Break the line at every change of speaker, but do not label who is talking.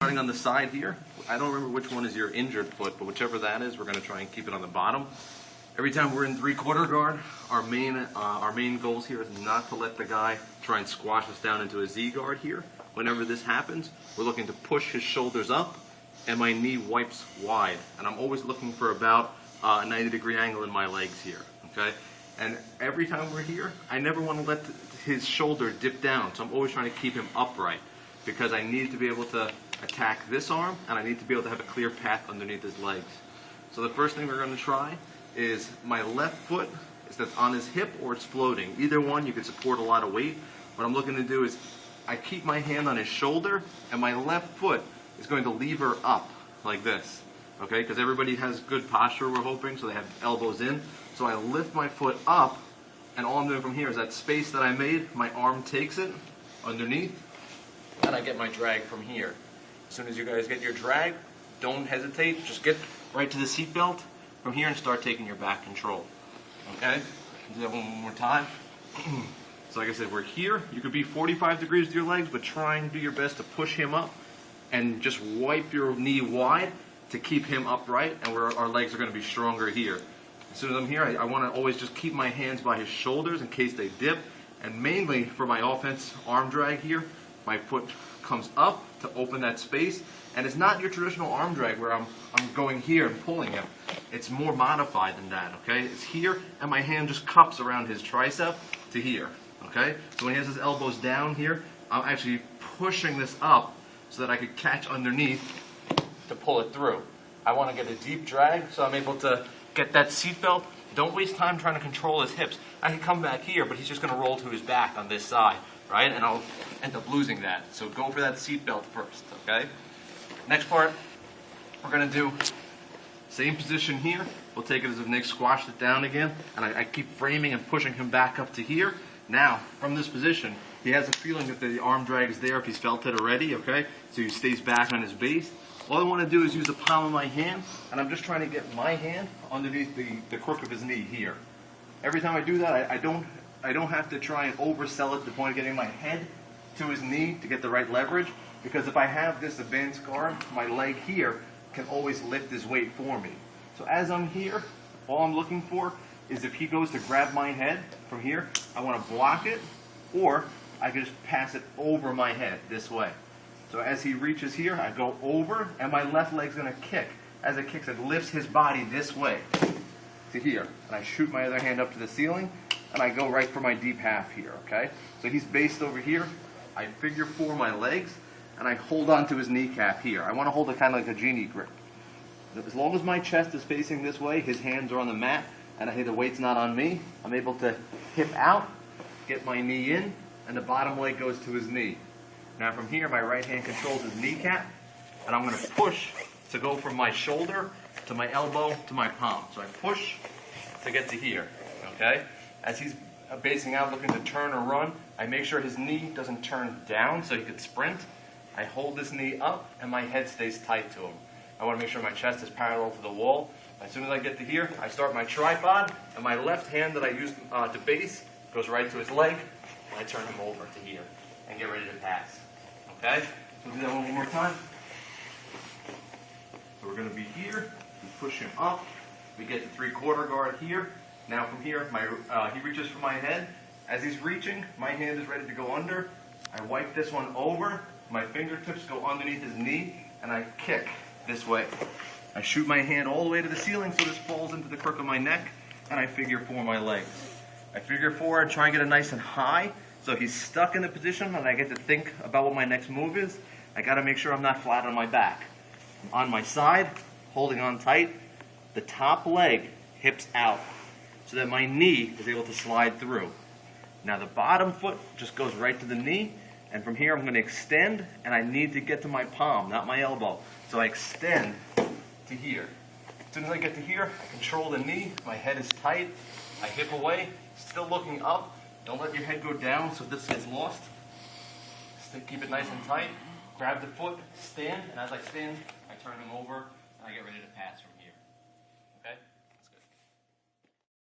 Starting on the side here, I don't remember which one is your injured foot, but whichever that is, we're going to try and keep it on the bottom. Every time we're in three-quarter guard, our main goals here is not to let the guy try and squash us down into a Z guard here. Whenever this happens, we're looking to push his shoulders up and my knee wipes wide. And I'm always looking for about a 90-degree angle in my legs here, okay? And every time we're here, I never want to let his shoulder dip down, so I'm always trying to keep him upright because I need to be able to attack this arm and I need to be able to have a clear path underneath his legs. So the first thing we're going to try is my left foot is that's on his hip or it's floating. Either one, you can support a lot of weight. What I'm looking to do is I keep my hand on his shoulder and my left foot is going to lever up like this, okay? Because everybody has good posture, we're hoping, so they have elbows in. So I lift my foot up and all I'm doing from here is that space that I made, my arm takes it underneath and I get my drag from here. As soon as you guys get your drag, don't hesitate. Just get right to the seat belt from here and start taking your back control. Okay? Do that one more time. So like I said, we're here. You could be 45 degrees with your legs, but try and do your best to push him up and just wipe your knee wide to keep him upright, and our legs are going to be stronger here. As soon as I'm here, I want to always just keep my hands by his shoulders in case they dip, and mainly for my offense arm drag here, my foot comes up to open that space, and it's not your traditional arm drag where I'm going here and pulling him. It's more modified than that, okay? It's here, and my hand just cups around his tricep to here, okay? So when he has his elbows down here, I'm actually pushing this up so that I could catch underneath to pull it through. I want to get a deep drag so I'm able to get that seat belt. Don't waste time trying to control his hips. I can come back here, but he's just going to roll to his back on this side, right? And I'll end up losing that. So go for that seat belt first, okay? Next part, we're going to do same position here. We'll take it as if Nick squashed it down again, and I keep framing and pushing him back up to here. Now, from this position, he has a feeling that the arm drag is there if he's felt it already, okay? So he stays back on his base. All I want to do is use the palm of my hand, and I'm just trying to get my hand underneath the crook of his knee here. Every time I do that, I don't have to try and oversell it to the point of getting my head to his knee to get the right leverage, because if I have this advanced guard, my leg here can always lift his weight for me. So as I'm here, all I'm looking for is if he goes to grab my head from here, I want to block it, or I can just pass it over my head this way. So as he reaches here, I go over, and my left leg's going to kick. As it kicks, it lifts his body this way to here. And I shoot my other hand up to the ceiling, and I go right for my deep half here, okay? So he's based over here. I figure four my legs, and I hold on to his kneecap here. I want to hold it kind of like a genie grip. As long as my chest is facing this way, his hands are on the mat, and the weight's not on me, I'm able to hip out, get my knee in, and the bottom leg goes to his knee. Now from here, my right hand controls his kneecap, and I'm going to push to go from my shoulder to my elbow to my palm. So I push to get to here, okay? As he's basing out, looking to turn or run, I make sure his knee doesn't turn down so he could sprint. I hold this knee up, and my head stays tight to him. I want to make sure my chest is parallel to the wall. As soon as I get to here, I start my tripod, and my left hand that I use to base goes right to his leg, and I turn him over to here and get ready to pass. Okay? So we'll do that one more time. So we're going to be here. We push him up. We get to three-quarter guard here. Now from here, he reaches for my head. As he's reaching, my hand is ready to go under. I wipe this one over. My fingertips go underneath his knee, and I kick this way. I shoot my hand all the way to the ceiling so this falls into the crook of my neck, and I figure four my legs. I figure four and try and get it nice and high, so he's stuck in the position, and I get to think about what my next move is. I got to make sure I'm not flat on my back. I'm on my side, holding on tight. The top leg hips out so that my knee is able to slide through. Now the bottom foot just goes right to the knee, and from here I'm going to extend, and I need to get to my palm, not my elbow. So I extend to here. As soon as I get to here, I control the knee, my head is tight, I hip away, still looking up. Don't let your head go down so this gets lost. Keep it nice and tight. Grab the foot, stand, and as I stand, I turn him over, and I get ready to pass.